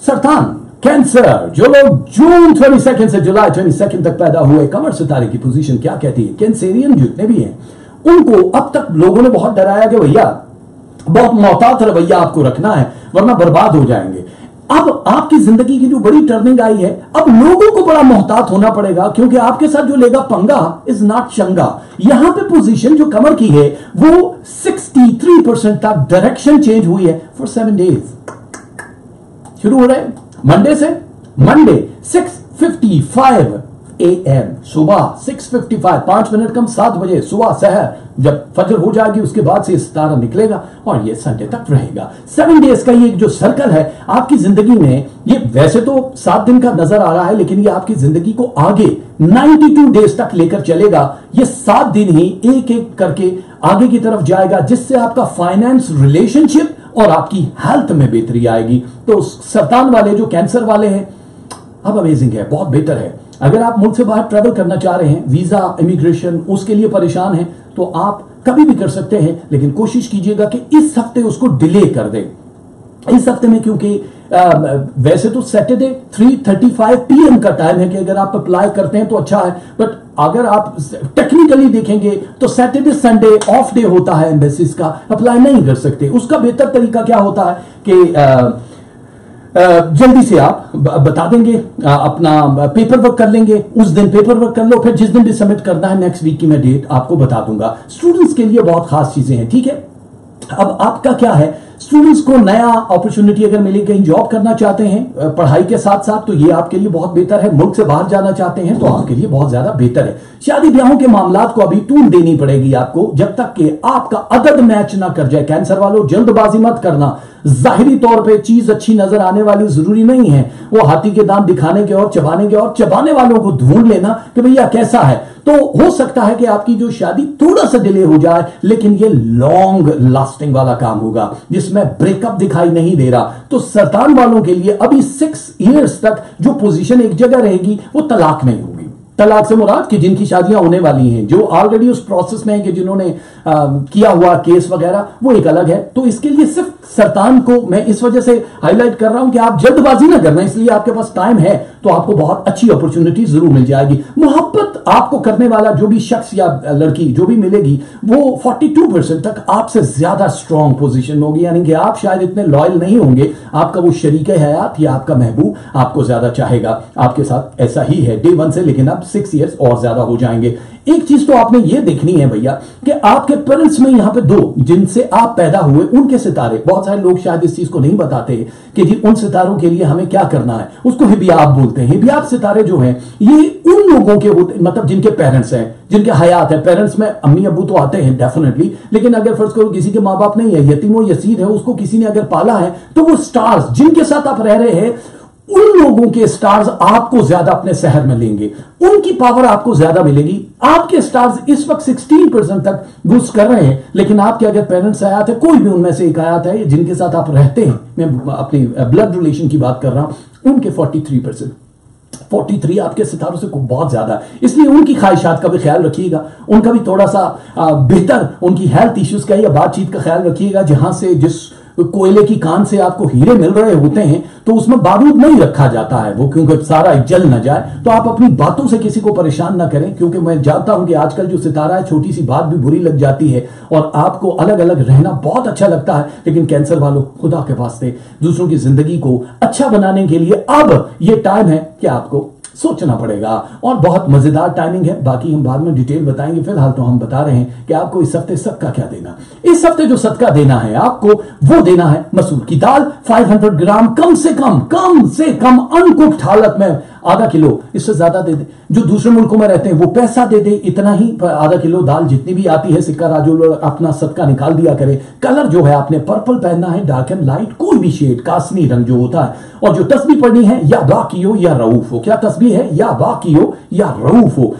सरतान, cancer, जो लोग जून 22 से जुलाई 22 तक पैदा हुए, कमर सितारे की पोजीशन क्या कहती है? कैंसेरियन जितने भी हैं उनको अब तक लोगों ने बहुत डराया कि भैया बहुत मोहतात रवैया आपको रखना है वरना बर्बाद हो जाएंगे। अब आपकी जिंदगी की जो बड़ी टर्निंग आई है, अब लोगों को बड़ा मोहतात होना पड़ेगा, क्योंकि आपके साथ जो लेगा पंगा इज नॉट चंगा। यहां पे पोजीशन जो कमर की है वो 63% तक डायरेक्शन चेंज हुई है फॉर 7 डेज। शुरू हो रहे हैं मंडे से, मंडे 6:55 AM सुबह 6:55, 5 मिनट कम 7 बजे सुबह सहर जब फजर हो जाएगी उसके बाद से सितारा निकलेगा और ये संडे तक रहेगा। 7 डेज का ये जो सर्कल है आपकी जिंदगी में, ये वैसे तो 7 दिन का नजर आ रहा है लेकिन ये आपकी जिंदगी को आगे 92 डेज तक लेकर चलेगा। ये 7 दिन ही एक एक करके आगे की तरफ जाएगा, जिससे आपका फाइनेंस, रिलेशनशिप और आपकी हेल्थ में बेहतरी आएगी। तो सरतान वाले जो कैंसर वाले हैं अब अमेजिंग है, बहुत बेहतर है। अगर आप मुल्क से बाहर ट्रैवल करना चाह रहे हैं, वीजा, इमिग्रेशन, उसके लिए परेशान हैं, तो आप कभी भी कर सकते हैं, लेकिन कोशिश कीजिएगा कि इस हफ्ते उसको डिले कर दें। इस हफ्ते में क्योंकि वैसे तो सैटरडे 3:35 PM का टाइम है कि अगर आप अप्लाई करते हैं तो अच्छा है, बट अगर आप टेक्निकली देखेंगे तो सैटरडे संडे ऑफ डे होता है एम्बेसीज का, अप्लाई नहीं कर सकते। उसका बेहतर तरीका क्या होता है कि जल्दी से आप बता देंगे, अपना पेपर वर्क कर लेंगे, उस दिन पेपर वर्क कर लो, फिर जिस दिन भी सबमिट करना है नेक्स्ट वीक की मैं डेट आपको बता दूंगा। स्टूडेंट्स के लिए बहुत खास चीजें हैं, ठीक है। अब आपका क्या है, स्टूडेंट्स को नया अपॉर्चुनिटी अगर मिले, कहीं जॉब करना चाहते हैं पढ़ाई के साथ साथ, तो ये आपके लिए बहुत बेहतर है। मुल्क से बाहर जाना चाहते हैं तो आपके लिए बहुत ज्यादा बेहतर है। शादी ब्याहों के मामलात को अभी टूल देनी पड़ेगी आपको, जब तक कि आपका अदद मैच ना कर जाए। कैंसर वालों, जल्दबाजी मत करना। जाहिरी तौर पे चीज अच्छी नजर आने वाली जरूरी नहीं है, वो हाथी के दांत दिखाने के और चबाने के, और चबाने वालों को ढूंढ लेना कि भैया कैसा है। तो हो सकता है कि आपकी जो शादी थोड़ा सा डिले हो जाए, लेकिन ये लॉन्ग लास्टिंग वाला काम होगा जिसमें ब्रेकअप दिखाई नहीं दे रहा। तो सरतान वालों के लिए अभी 6 इयर्स तक जो पोजीशन एक जगह रहेगी वो तलाक नहीं होगी। तलाक से मुराद कि जिनकी शादियां होने वाली हैं, जो ऑलरेडी उस प्रोसेस में है कि जिन्होंने किया हुआ केस वगैरह, वो एक अलग है। तो इसके लिए सिर्फ सरतान को मैं इस वजह से हाईलाइट कर रहा हूं कि आप जल्दबाजी ना करना, इसलिए आपके पास टाइम है तो आपको बहुत अच्छी अपॉर्चुनिटी जरूर मिल जाएगी। मोहब्बत आपको करने वाला जो भी शख्स या लड़की जो भी मिलेगी वो 42% तक आपसे ज्यादा स्ट्रॉन्ग पोजीशन में होगी, यानी कि आप शायद इतने लॉयल नहीं होंगे, आपका वो शरीके हयात या आपका महबूब आपको ज्यादा चाहेगा। आपके साथ ऐसा ही है डे 1 से, लेकिन अब 6 इयर्स और ज्यादा हो जाएंगे। एक चीज तो आपने ये देखनी है भैया कि आपके पेरेंट्स में यहां पे 2 जिनसे आप पैदा हुए उनके सितारे, बहुत सारे लोग शायद इस चीज को नहीं बताते कि जी उन सितारों के लिए हमें क्या करना है, उसको हिबियाब बोलते हैं। हिबियाब सितारे जो हैं ये उन लोगों के होते, मतलब जिनके पेरेंट्स हैं, जिनके हयात है। पेरेंट्स में अम्मी अबू तो आते हैं डेफिनेटली, लेकिन अगर फर्ज करो किसी के माँ बाप नहीं है, यतीम यसीर है, उसको किसी ने अगर पाला है, तो वो स्टार्स जिनके साथ आप रह रहे हैं उन लोगों के स्टार्स आपको ज्यादा अपने शहर में लेंगे, उनकी पावर आपको ज्यादा मिलेगी। आपके स्टार्स इस वक्त 16% तक बूस्ट कर रहे हैं, लेकिन आपके अगर पेरेंट्स आयात है, कोई भी उनमें से एक आयात है जिनके साथ आप रहते हैं, मैं अपनी ब्लड रिलेशन की बात कर रहा हूं, उनके 43% आपके सितारों से बहुत ज्यादा है। इसलिए उनकी ख्वाहिशात का भी ख्याल रखिएगा, उनका भी थोड़ा सा बेहतर उनकी हेल्थ इश्यूज का या बातचीत का ख्याल रखिएगा। जहां से जिस कोयले की कान से आपको हीरे मिल रहे होते हैं तो उसमें बारूद नहीं रखा जाता है, वो क्योंकि सारा जल न जाए। तो आप अपनी बातों से किसी को परेशान ना करें, क्योंकि मैं जानता हूं कि आजकल जो सितारा है, छोटी सी बात भी बुरी लग जाती है और आपको अलग अलग रहना बहुत अच्छा लगता है। लेकिन कैंसर वालों, खुदा के वास्ते दूसरों की जिंदगी को अच्छा बनाने के लिए अब ये टाइम है कि आपको सोचना पड़ेगा, और बहुत मजेदार टाइमिंग है। बाकी हम बाद में डिटेल बताएंगे, फिलहाल तो हम बता रहे हैं कि आपको इस हफ्ते सदका क्या देना। इस हफ्ते जो सदका देना है आपको, वो देना है मसूर की दाल 500 ग्राम, कम से कम अनकुक्ड हालत में आधा किलो, इससे ज्यादा दे दे। जो दूसरे मुल्कों में रहते हैं वो पैसा दे दे, इतना ही आधा किलो दाल जितनी भी आती है, सिक्का राजू लोग अपना सदका निकाल दिया करे। कलर जो है आपने पर्पल पहनना है, डार्क एंड लाइट, कोई भी शेड, कासनी रंग जो होता है। और जो तस्बीह पढ़नी है, या बाकी हो या रऊफ हो। क्या तस्बीह है? या बाकी हो या रऊफ हो।